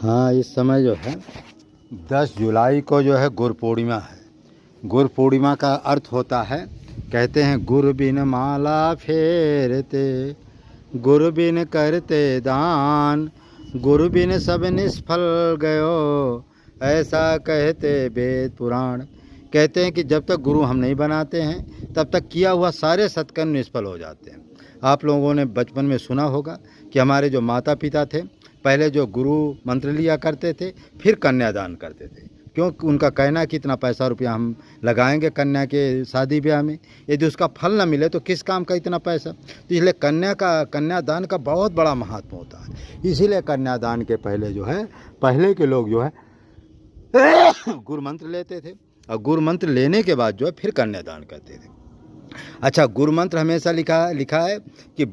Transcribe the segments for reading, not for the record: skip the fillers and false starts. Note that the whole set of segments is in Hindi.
हाँ, इस समय जो है 10 जुलाई को जो है गुरु पूर्णिमा है। गुरु पूर्णिमा का अर्थ होता है, कहते हैं गुरु बिन माला फेरते, गुरु बिन करते दान, गुरु बिन सब निष्फल गयो, ऐसा कहते वेद पुराण। कहते हैं कि जब तक गुरु हम नहीं बनाते हैं तब तक किया हुआ सारे सत्कर्म निष्फल हो जाते हैं। आप लोगों ने बचपन में सुना होगा कि हमारे जो माता पिता थे पहले जो गुरु मंत्र लिया करते थे, फिर कन्यादान करते थे, क्योंकि उनका कहना कि इतना पैसा रुपया हम लगाएंगे कन्या के शादी ब्याह में, यदि उसका फल न मिले तो किस काम का इतना पैसा। तो इसलिए कन्यादान का बहुत बड़ा महत्व होता है। इसीलिए कन्यादान के पहले जो है, पहले के लोग जो है गुरु मंत्र लेते थे और गुरु मंत्र लेने के बाद जो है फिर कन्यादान करते थे। अच्छा, गुरु मंत्र हमेशा लिखा है कि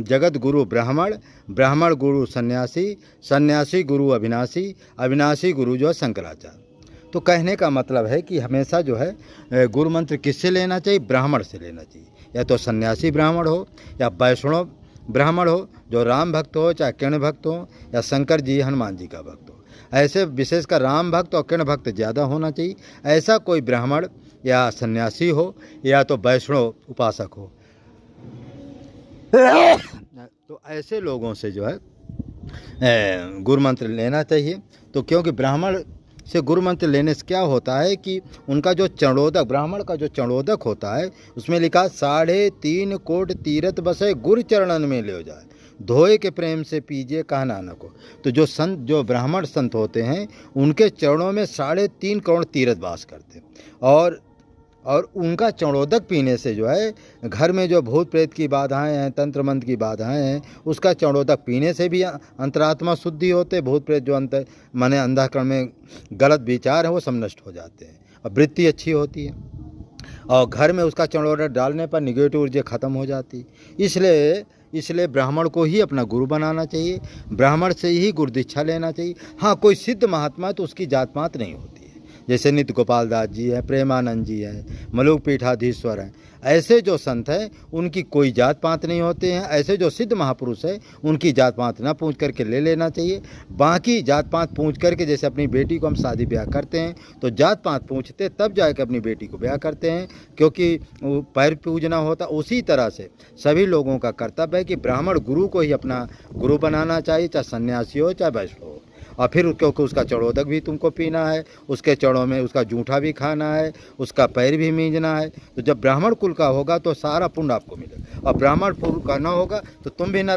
जगत गुरु ब्राह्मण, ब्राह्मण गुरु सन्यासी, सन्यासी गुरु अविनाशी, अविनाशी गुरु जो है शंकराचार्य। तो कहने का मतलब है कि हमेशा जो है गुरु मंत्र किससे लेना चाहिए? ब्राह्मण से लेना चाहिए। या तो सन्यासी ब्राह्मण हो या वैष्णव ब्राह्मण हो, जो राम भक्त हो चाहे कृष्ण भक्त हो, या शंकर जी हनुमान जी का भक्त हो। ऐसे विशेषकर राम भक्त और कृष्ण भक्त ज़्यादा होना चाहिए। ऐसा कोई ब्राह्मण या सन्यासी हो या तो वैष्णव उपासक हो, तो ऐसे लोगों से जो है गुरु मंत्र लेना चाहिए। तो क्योंकि ब्राह्मण से गुरु मंत्र लेने से क्या होता है कि उनका जो चरणोदक, ब्राह्मण का जो चरणोदक होता है, उसमें लिखा 3.5 कोट तीरथ बसे गुरु चरणन में ले जाए, धोए के प्रेम से पीजिए कहा नानक को। तो जो ब्राह्मण संत होते हैं उनके चरणों में 3.5 करोड़ तीर्थ वास करते हैं। और उनका चरणोदक पीने से जो है घर में जो भूत प्रेत की बाधाएं हैं, तंत्र मंत्र की बाधाएं हैं, उसका चरणोदक पीने से भी अंतरात्मा शुद्धि होते, भूत प्रेत जो माने अंधाकरण में गलत विचार है वो सब नष्ट हो जाते हैं और वृत्ति अच्छी होती है। और घर में उसका चरणोदक डालने पर निगेटिव ऊर्जा खत्म हो जाती। इसलिए ब्राह्मण को ही अपना गुरु बनाना चाहिए, ब्राह्मण से ही गुरु दीक्षा लेना चाहिए। हाँ, कोई सिद्ध महात्मा तो उसकी जात पात नहीं होती है, जैसे नित्य गोपाल दास जी है, प्रेमानंद जी है, मलुक पीठाधीश्वर हैं। ऐसे जो संत हैं उनकी कोई जात पात नहीं होते हैं। ऐसे जो सिद्ध महापुरुष है उनकी जात पात ना पूछ करके ले लेना चाहिए। बाकी जात पात पूछ करके, जैसे अपनी बेटी को हम शादी ब्याह करते हैं तो जात पात पूछते तब जाकर अपनी बेटी को ब्याह करते हैं, क्योंकि पैर पूजना होता। उसी तरह से सभी लोगों का कर्तव्य है कि ब्राह्मण गुरु को ही अपना गुरु बनाना चाहिए, चाहे सन्यासी हो चाहे वैष्णव हो। और फिर क्योंकि उसका चरणोदक भी तुमको पीना है, उसके चरणों में उसका जूठा भी खाना है, उसका पैर भी मींजना है। तो जब ब्राह्मण कुल का होगा तो सारा पुण्य आपको मिलेगा, और ब्राह्मण कुल का न होगा तो तुम भी न